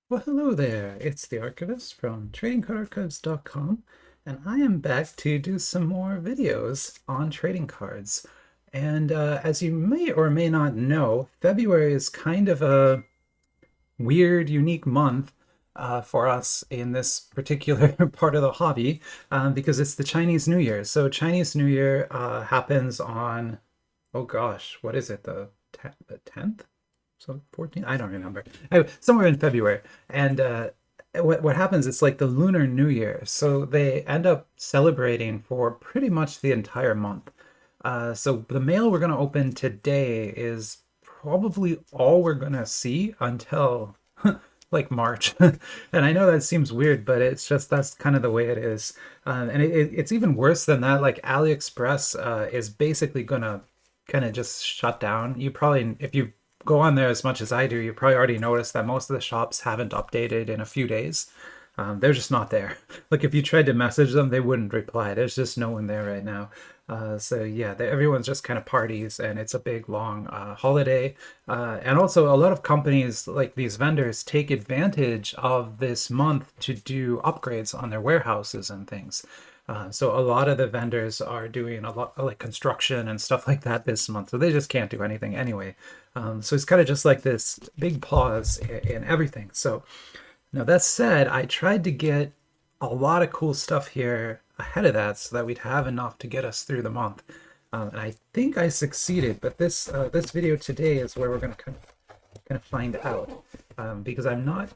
Well, hello there. It's the Archivist from TradingCardArchives.com, and I am back to do some more videos on trading cards. And as you may or may not know, February is kind of a weird, unique month for us in this particular part of the hobby because it's the Chinese New Year. So Chinese New Year happens on, oh gosh, what is it? The 10th? So 14, I don't remember. Anyway, somewhere in February. And what happens, it's like the Lunar New Year. So they end up celebrating for pretty much the entire month. So the mail we're going to open today is probably all we're going to see until like March. And I know that seems weird, but it's just that's kind of the way it is. And it's even worse than that. Like AliExpress is basically going to kind of just shut down. You probably, if you go on there as much as I do, you probably already noticed that most of the shops haven't updated in a few days. They're just not there. Like if you tried to message them, they wouldn't reply. There's just no one there right now. So yeah, everyone's just kind of parties, and it's a big long holiday. And also, a lot of companies like these vendors take advantage of this month to do upgrades on their warehouses and things. So a lot of the vendors are doing a lot like construction and stuff like that this month, so they just can't do anything anyway. So it's kind of just like this big pause in everything. So now that said, I tried to get a lot of cool stuff here ahead of that so that we'd have enough to get us through the month. And I think I succeeded, but this video today is where we're going to kind of find out because I'm not,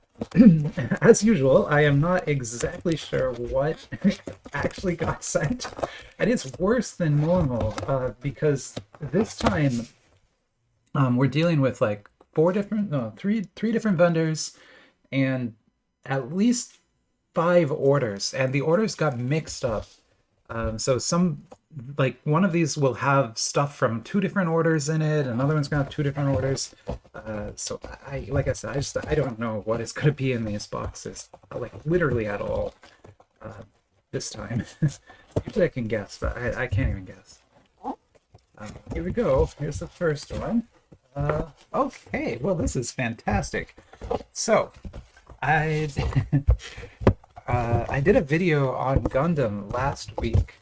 as usual, I am not exactly sure what actually got sent, and it's worse than normal because this time we're dealing with like four different, no, three different vendors and at least five orders, and the orders got mixed up. So some like one of these will have stuff from two different orders in it. Another one's gonna have two different orders. So I, like I said, I don't know what is gonna be in these boxes, like literally at all. Uh, this time, usually I can guess, but I can't even guess. Here we go. Here's the first one. Okay, well this is fantastic. So I I did a video on Gundam last week.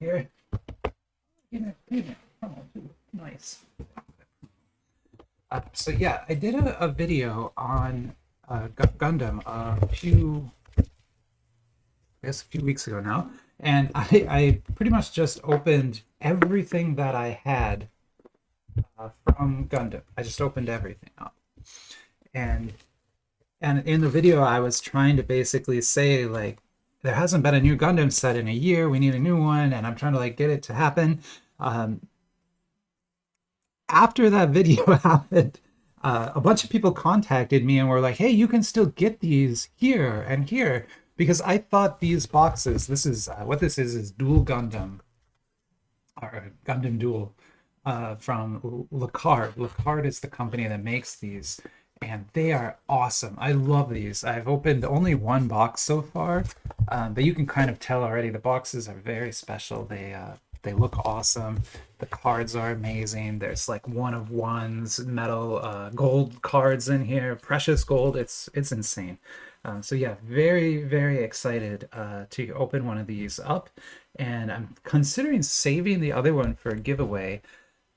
Here, oh, nice. So yeah, I did a video on Gundam I guess a few weeks ago now, and I pretty much just opened everything that I had from Gundam. I just opened everything up, and in the video I was trying to basically say like there hasn't been a new Gundam set in a year. We need a new one, and I'm trying to like get it to happen. Um, After that video happened, a bunch of people contacted me and were like, "Hey, you can still get these here and here," because I thought these boxes. This is what this is Dual Gundam or Gundam Dual from Lacard. Lacard is the company that makes these, and they are awesome. I love these. I've opened only one box so far, but you can kind of tell already the boxes are very special. They look awesome. The cards are amazing. There's like one of ones metal gold cards in here, precious gold. It's insane. So yeah, very excited to open one of these up, and I'm considering saving the other one for a giveaway.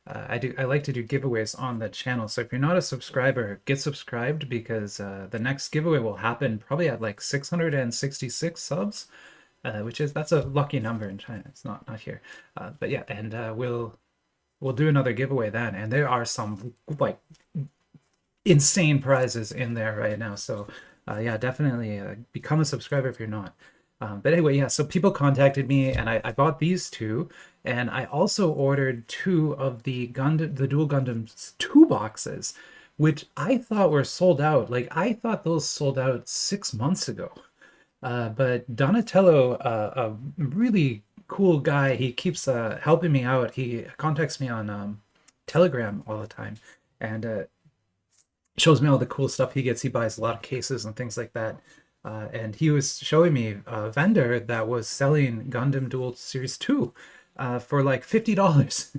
I like to do giveaways on the channel, so if you're not a subscriber, get subscribed because the next giveaway will happen probably at like 666 subs, which is that's a lucky number in China. It's not here, but yeah, and we'll do another giveaway then, and there are some like insane prizes in there right now. So yeah, definitely become a subscriber if you're not. But anyway, yeah, so people contacted me and I bought these two. And I also ordered two of the Dual Gundams 2 boxes, which I thought were sold out. Like I thought those sold out 6 months ago. But Donatello, a really cool guy, he keeps helping me out. He contacts me on Telegram all the time, and shows me all the cool stuff he gets. He buys a lot of cases and things like that. And he was showing me a vendor that was selling Gundam Duel Series 2 for like $50.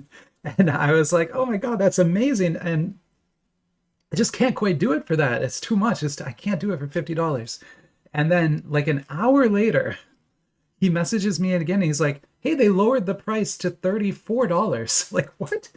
And I was like, oh my God, that's amazing. And I just can't quite do it for that. It's too much. I can't do it for $50. And then like an hour later, he messages me again. And he's like, "Hey, they lowered the price to $34." Like what?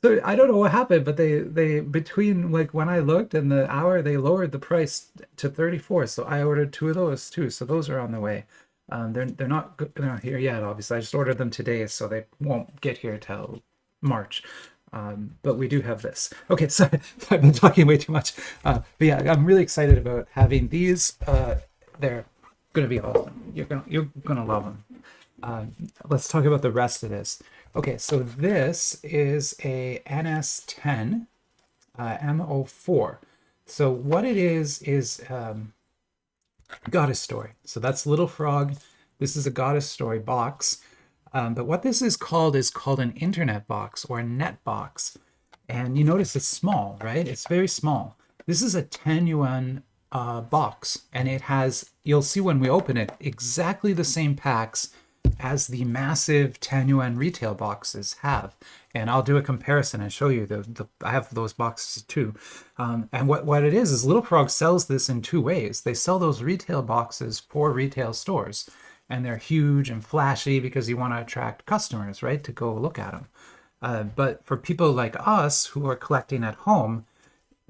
So I don't know what happened, but they between like when I looked and the hour, they lowered the price to 34. So I ordered two of those too. So those are on the way. They're not here yet. Obviously, I just ordered them today, so they won't get here till March. But we do have this. Okay, so I've been talking way too much. But yeah, I'm really excited about having these. They're gonna be awesome. You're gonna love them. Let's talk about the rest of this. Okay, so this is a NS10 MO4. So what it is Goddess Story. So that's Little Frog. This is a Goddess Story box. But what this is called an internet box or a net box. And you notice it's small, right? It's very small. This is a 10 yuan box, and it has, you'll see when we open it, exactly the same packs as the massive 10 yuan retail boxes have. And I'll do a comparison and show you I have those boxes too. And what it is Little Frog sells this in two ways. They sell those retail boxes for retail stores, and they're huge and flashy because you want to attract customers, right, to go look at them. But for people like us who are collecting at home,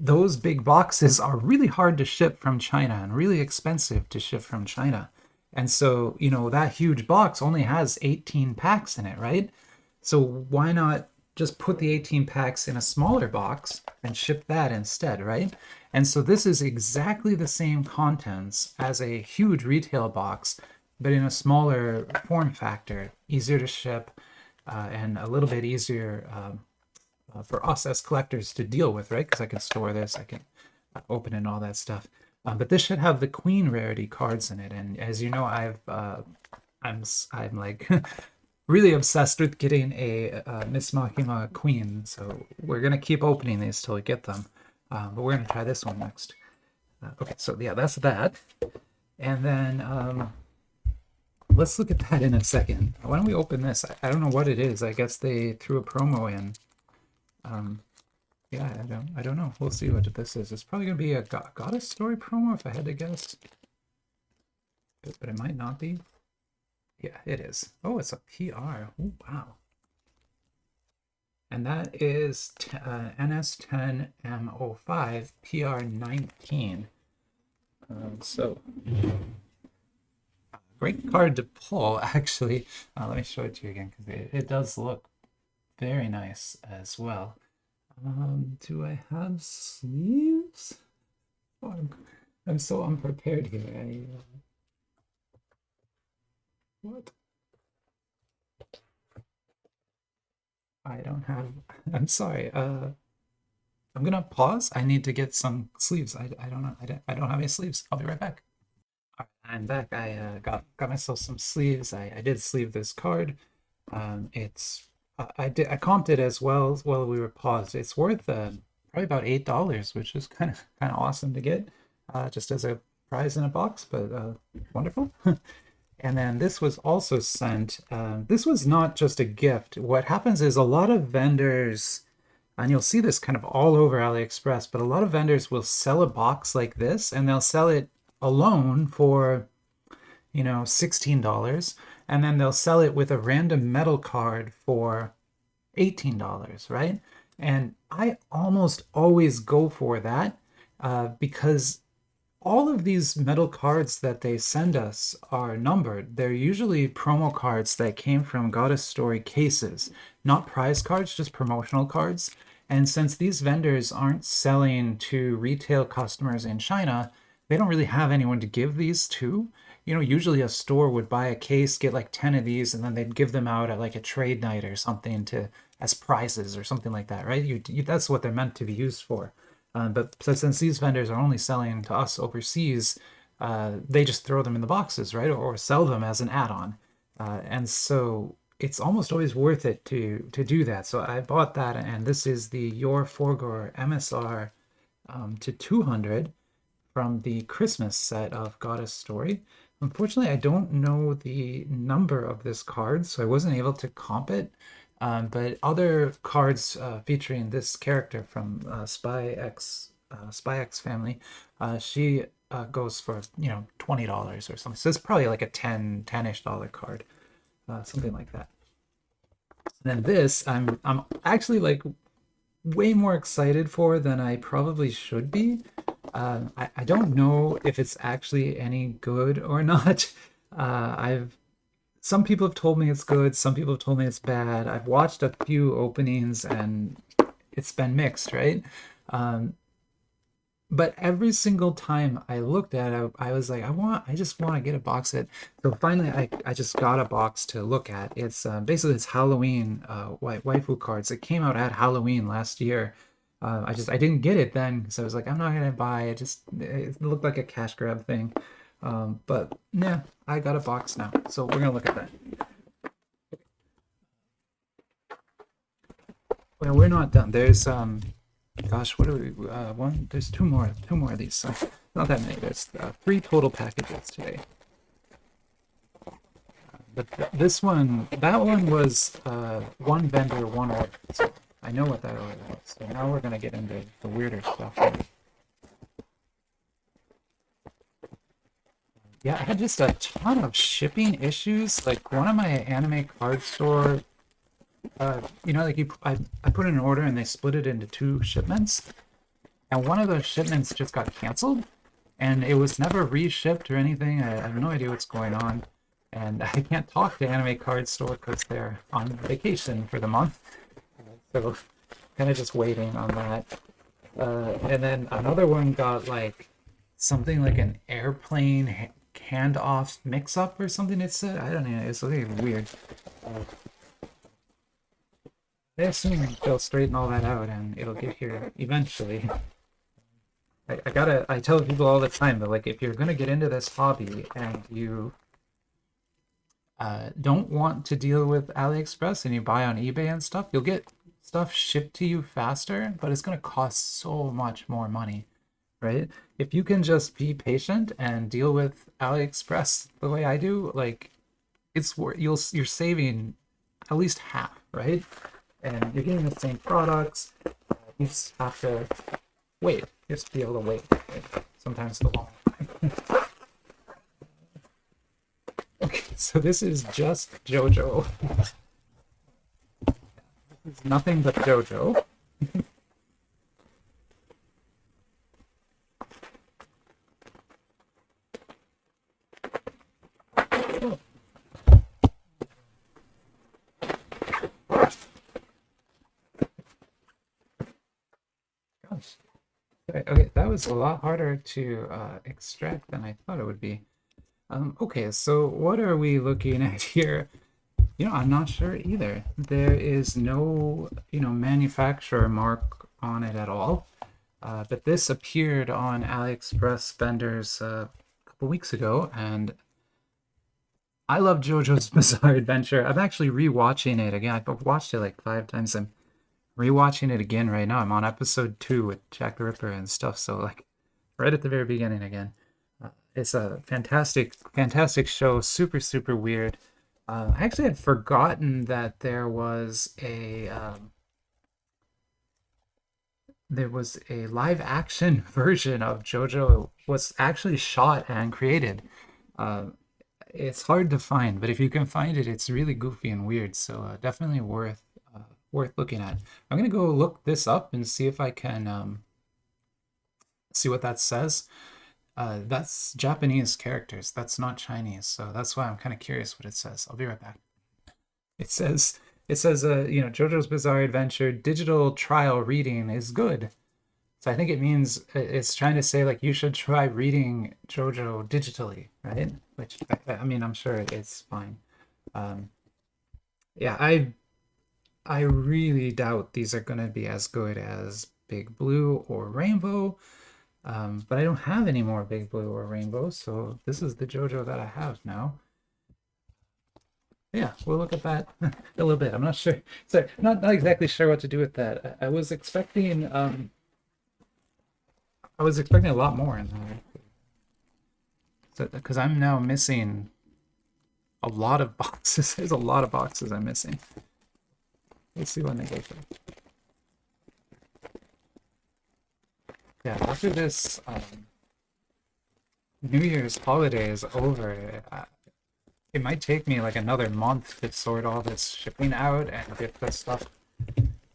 those big boxes are really hard to ship from China and really expensive to ship from China. And so, that huge box only has 18 packs in it, right? So why not just put the 18 packs in a smaller box and ship that instead, right? And so this is exactly the same contents as a huge retail box, but in a smaller form factor, easier to ship, and a little bit easier for us as collectors to deal with, right? Because I can store this, I can open it and all that stuff. But this should have the Queen rarity cards in it, and as you know, I'm like really obsessed with getting a Miss Makima Queen, so we're gonna keep opening these till we get them. But we're gonna try this one next. Okay, so yeah, that's that, and then let's look at that in a second. Why don't we open this? I don't know what it is. I guess they threw a promo in. Yeah, I don't know. We'll see what this is. It's probably gonna be a Goddess Story promo if I had to guess, but it might not be. Yeah, it is. Oh, it's a PR. Ooh, wow. And that is NS10M05 PR19. So great card to pull, actually. Let me show it to you again because it does look very nice as well. Do I have sleeves? Oh, I'm so unprepared here. What? I don't have. I'm sorry. I'm gonna pause. I need to get some sleeves. I don't know. I don't have any sleeves. I'll be right back. All right, I'm back. I got myself some sleeves. I did sleeve this card. I comped it as well while we were paused. It's worth probably about $8, which is kind of awesome to get, just as a prize in a box. But wonderful. And then this was also sent. This was not just a gift. What happens is a lot of vendors, and you'll see this kind of all over AliExpress, but a lot of vendors will sell a box like this, and they'll sell it alone for, $16. And then they'll sell it with a random metal card for $18, right? And I almost always go for that because all of these metal cards that they send us are numbered. They're usually promo cards that came from Goddess Story cases, not prize cards, just promotional cards. And since these vendors aren't selling to retail customers in China, they don't really have anyone to give these to. Usually a store would buy a case, get like 10 of these, and then they'd give them out at like a trade night or something as prizes or something like that, right? That's what they're meant to be used for. But since these vendors are only selling to us overseas, they just throw them in the boxes, right? Or sell them as an add-on. And so it's almost always worth it to do that. So I bought that, and this is the Your Forgor MSR to 200 from the Christmas set of Goddess Story. Unfortunately, I don't know the number of this card, so I wasn't able to comp it. But other cards featuring this character from Spy X SpyX family, she goes for, $20 or something. So it's probably like a 10-ish dollar card, something like that. And then this, I'm actually like way more excited for than I probably should be. I don't know if it's actually any good or not. I've Some people have told me it's good, some people have told me it's bad. I've watched a few openings and it's been mixed, right? Um, but every single time I looked at it, I was like, I just want to get a box set. So finally, I just got a box to look at. It's basically it's Halloween waifu cards. It came out at Halloween last year. I didn't get it then because I was like, I'm not gonna buy it. It looked like a cash grab thing. But yeah, I got a box now, so we're gonna look at that. Well, we're not done. There's gosh, what do we one? There's two more of these. So not that many. There's three total packages today. But this one, that one was one vendor, one order. So I know what that order was. So now we're gonna get into the weirder stuff. Yeah, I had just a ton of shipping issues. Like one of my anime card store, like I put in an order and they split it into two shipments, and one of those shipments just got canceled, and it was never reshipped or anything. I have no idea what's going on, and I can't talk to Anime Card Store because they're on vacation for the month. So kind of just waiting on that. And then another one got like something like an airplane handoff mix-up or something. It said I don't know. It's something weird. I assume they'll straighten all that out and it'll get here eventually. I tell people all the time that like if you're gonna get into this hobby and you don't want to deal with AliExpress and you buy on eBay and stuff, you'll get stuff shipped to you faster, but it's gonna cost so much more money, right? If you can just be patient and deal with AliExpress the way I do, like you're saving at least half, right? And you're getting the same products. You just have to wait. Just be able to wait. Right? Sometimes the long time. Okay, so this is just JoJo. This is nothing but JoJo. Gosh. Okay, that was a lot harder to extract than I thought it would be. Okay, so what are we looking at here? I'm not sure either. There is no, manufacturer mark on it at all. But this appeared on AliExpress vendors a couple weeks ago, and I love JoJo's Bizarre Adventure. I'm actually rewatching it again. I've watched it like 5 times. I'm rewatching it again right now. I'm on episode 2 with Jack the Ripper and stuff, so like right at the very beginning again. It's a fantastic, fantastic show. Super, super weird. I actually had forgotten that there was a live action version of JoJo was actually shot and created. Uh, it's hard to find, but if you can find it, it's really goofy and weird. So definitely worth looking at. I'm gonna go look this up and see if I can see what that says. That's Japanese characters. That's not Chinese, so that's why I'm kind of curious what it says. I'll be right back. It says JoJo's Bizarre Adventure digital trial reading is good. So I think it means it's trying to say like you should try reading JoJo digitally, right? Which I mean I'm sure it's fine. Yeah, I really doubt these are gonna be as good as Big Blue or Rainbow. But I don't have any more Big Blue or Rainbow, so this is the JoJo that I have now. Yeah, we'll look at that a little bit. I'm not sure. Sorry, not exactly sure what to do with that. I was expecting a lot more in there. So because I'm now missing a lot of boxes. There's a lot of boxes I'm missing. Let's see when they go through. Yeah, after this New Year's holiday is over, it might take me like another month to sort all this shipping out and get this stuff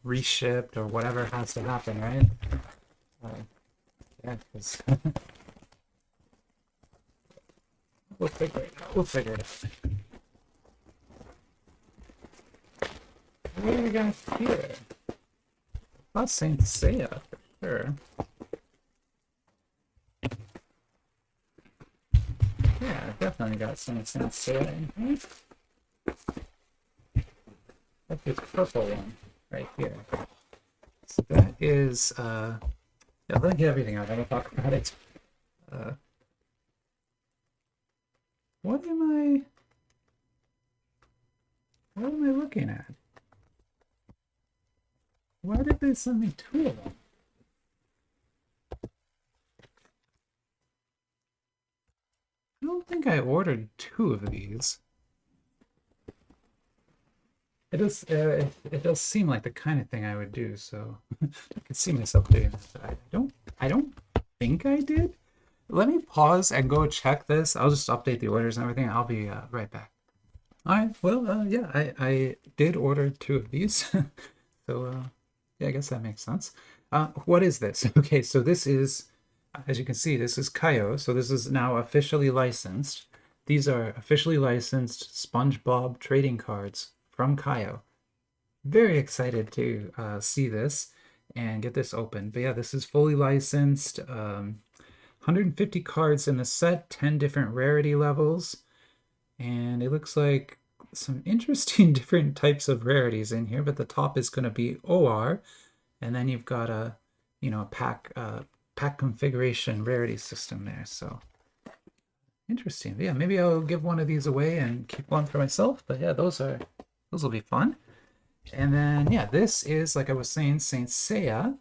reshipped or whatever has to happen, right? Uh, yeah, because we'll figure it out. We'll figure it out. What do we got here? Not Saint Seiya for sure. Yeah, definitely got some Saint Seiya in here. That's this purple one right here. So that is yeah, let me get everything out. I don't talk about it. Uh, what am I looking at? Why did they send me two of them? I don't think I ordered two of these. It does seem like the kind of thing I would do, so I could see myself doing this, but I don't think I did. Let me pause and go check this. I'll just update the orders and everything. I'll be right back. All right. Well, yeah, I did order two of these, so yeah, I guess that makes sense. What is this? Okay, so this is, as you can see, this is Kayou. So this is now officially licensed. These are officially licensed SpongeBob trading cards from Kayou. Very excited to see this and get this open. But yeah, this is fully licensed. 150 cards in the set, 10 different rarity levels. And it looks like some interesting different types of rarities in here, but the top is going to be OR. And then you've got a, pack configuration rarity system there. So interesting. But yeah, maybe I'll give one of these away and keep one for myself. But yeah, those will be fun. And then yeah, this is, like I was saying, Saint Seiya.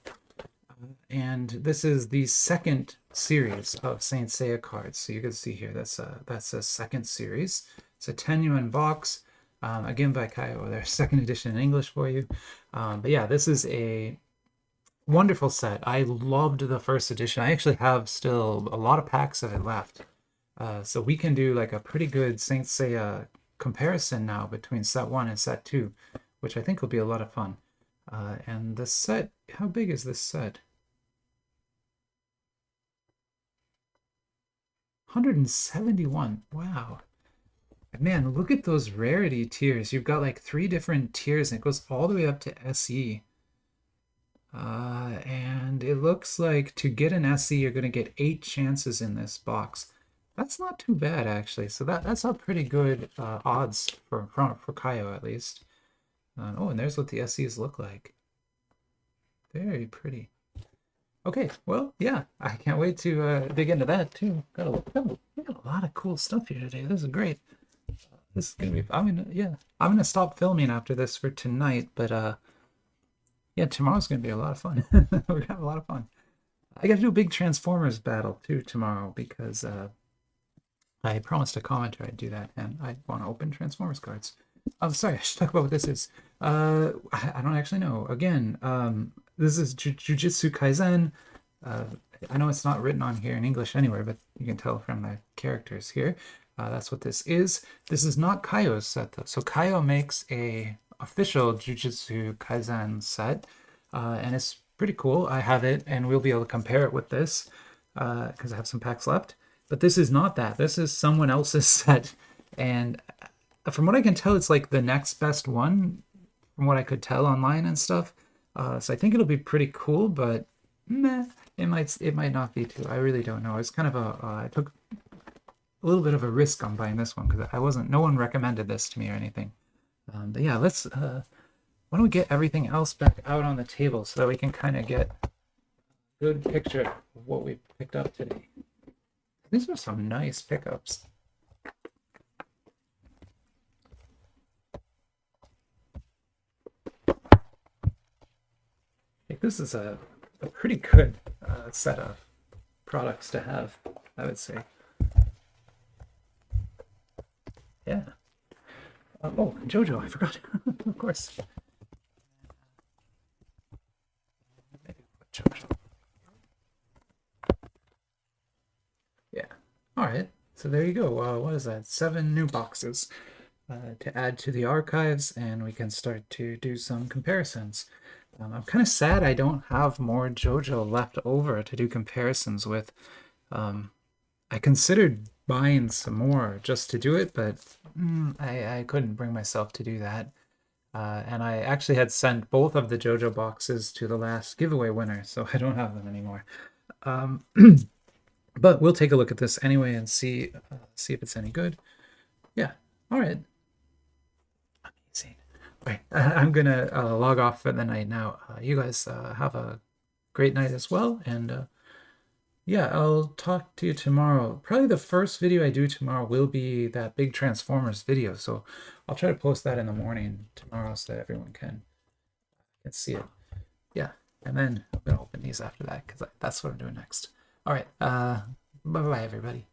And this is the second series of Saint Seiya cards. So you can see here, that's a second series. It's a 10 yuan box, again by Kayou. Their second edition in English for you. But yeah, this is a wonderful set. I loved the first edition. I actually have still a lot of packs of it left. So we can do like a pretty good Saint Seiya comparison now between set 1 and set 2, which I think will be a lot of fun. And the set, how big is this set? 171. Wow. Man, look at those rarity tiers. You've got like 3 different tiers, and it goes all the way up to SE. And it looks like to get an SE, you're going to get 8 chances in this box. That's not too bad, actually. So that's a pretty good odds for Kayou, at least. Oh, and there's what the SEs look like. Very pretty. Okay, well, yeah, I can't wait to dig into that too. We got a lot of cool stuff here today. This is great. This is gonna be. I'm gonna stop filming after this for tonight, but yeah, tomorrow's gonna be a lot of fun. We're gonna have a lot of fun. I got to do a big Transformers battle too tomorrow because I promised a commenter I'd do that, and I want to open Transformers cards. Oh, sorry, I should talk about what this is. I don't actually know. Again, this is Jujutsu Kaisen. I know it's not written on here in English anywhere, but you can tell from the characters here. That's what this is. This is not Kayou's set, though. So Kayou makes a official Jujutsu Kaisen set, and it's pretty cool. I have it, and we'll be able to compare it with this because I have some packs left. But this is not that. This is someone else's set, and from what I can tell, it's like the next best one, from what I could tell online and stuff. So I think it'll be pretty cool, but meh, it might not be too. I really don't know. It's kind of I took a little bit of a risk on buying this one because no one recommended this to me or anything. But yeah, let's why don't we get everything else back out on the table so that we can kind of get a good picture of what we picked up today. These are some nice pickups. I think this is a pretty good set of products to have, I would say. Yeah. Oh, JoJo, I forgot. Of course. Maybe put JoJo. All right, so there you go. What is that? 7 new boxes to add to the archives, and we can start to do some comparisons. I'm kind of sad I don't have more JoJo left over to do comparisons with. I considered buying some more just to do it, but I couldn't bring myself to do that. And I actually had sent both of the JoJo boxes to the last giveaway winner, so I don't have them anymore. But we'll take a look at this anyway and see if it's any good. Yeah. All right. Amazing. All right. I'm gonna log off for the night now. You guys have a great night as well, and yeah, I'll talk to you tomorrow. Probably the first video I do tomorrow will be that big Transformers video, so I'll try to post that in the morning tomorrow so that everyone can see it. Yeah, and then I'm gonna open these after that because that's what I'm doing next. All right, bye bye everybody.